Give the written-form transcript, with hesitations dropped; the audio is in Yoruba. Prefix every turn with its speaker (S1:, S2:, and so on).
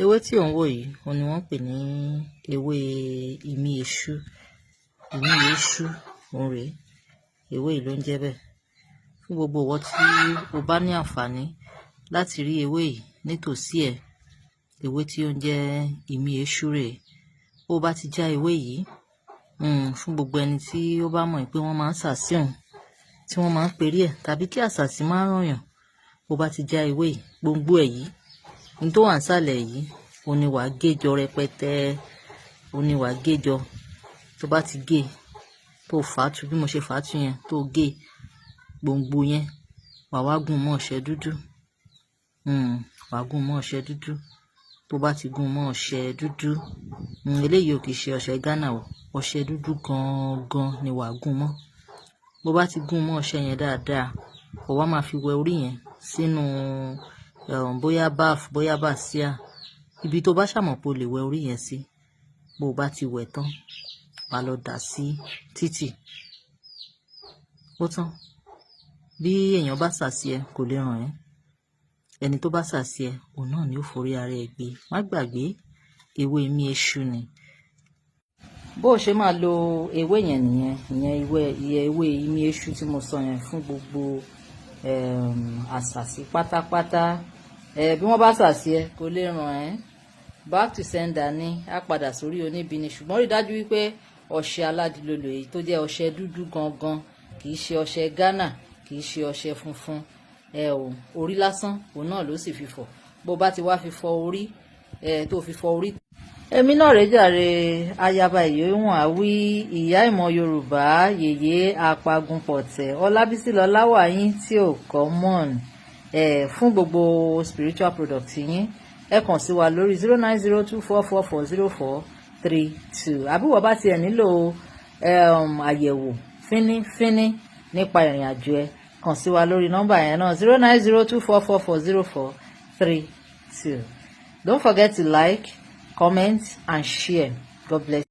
S1: Ewé tí ò ń wò yìí, òun ni wọ́n ń pè ní ewé imí eṣú. Imí eṣú, òun rèé. Ewé yìí ló ń jẹ́ bẹ́ẹ̀. Fún gbogbo ìwọ tí o bá ní àǹfààní láti rí ewé yìí nítòsí ẹ̀, ewé tí ó ń jẹ́ imí eṣú rèé. Bó bá ti já ewé yìí, fún gbogbo ẹni tí ó bá mọ̀ pé wọ́n máa ń sàsí òun, tí wọ́n máa ń perí ẹ̀, tàbí kí àsàsí máa ń ràn yàn. Bó bá ti já ewé yìí, gbòǹgbò ẹ̀ yìí, ní tó wà nísàlẹ̀ yìí, òun ni wàá géjọ rẹpẹtẹ, òun ni wàá géjọ. Tó bá ti gé, tó fàátù bí mo ṣe fàátù yẹn, tó gé gbòǹgbò yẹn, wàá wá gún mọ́ ọṣẹ dúdú. Wàá gún mọ́ ọṣẹ dúdú. Tó bá ti gún mọ́ ọṣẹ dúdú, eléyìí ò kì í ṣe ọṣẹ Ghana o, ọṣẹ dúdú gangan ni wàá gún mọ́. Bó bá ti gún mọ́ ọṣẹ yẹn dáadáa, ó wá máa fi wẹ orí yẹn sínú bóyá báàfù, bóyá bàsíà, ibi tó bá ṣàmọ̀ pé o lè wẹ orí yẹn sí. Bó bá ti wẹ̀ tán, wàá lọ dà sí títì. Ó tán. Bí èèyàn bá sàsí ẹ, kò lè ràn ẹ́. Ẹni tó bá sàsí ẹ, òun náà ni ó forí ara ẹ gbé. Má gbàgbé, ewé imí eṣú ni. Bó ṣe máa lo ewé yẹn nìyẹn, ìyẹn ewé imí eṣú tí mo sọ yẹn fún gbogbo àsàsí pátápátá. Bí wọ́n bá sàsí ẹ, kò lè ràn ẹ́. Back to sender ni, á padà sórí oníbini. Ṣùgbọ́n rí dájú wípé ọṣẹ aládìlólò èyí tó jẹ́ ọṣẹ dúdú gangan, kì í ṣe ọṣẹ Ghana, kì í ṣe ọṣẹ funfun. Orí lásán, òun náà ló sì fi fọ̀. Bó bá ti wá fi fọ orí, tó fi fọ orí. Èmi náà rèé jàre, ayaba ìyóhùn àwí, ìyá ìmọ̀ Yorùbá, yèyé apagunpọ̀tẹ̀, Ọlábísí Lọláwàyín tí ò common. Fún gbogbo spiritual product yín, ẹ kàn sí wa lórí 09024440432. Àbí wọ́n bá tiẹ̀ nílò àyẹ̀wò fínífíní nípa ìrìn àjò ẹ, kàn sí wa lórí nọ́mbà yẹn náà 09024440432. Don't forget to like, comment and share. God bless you.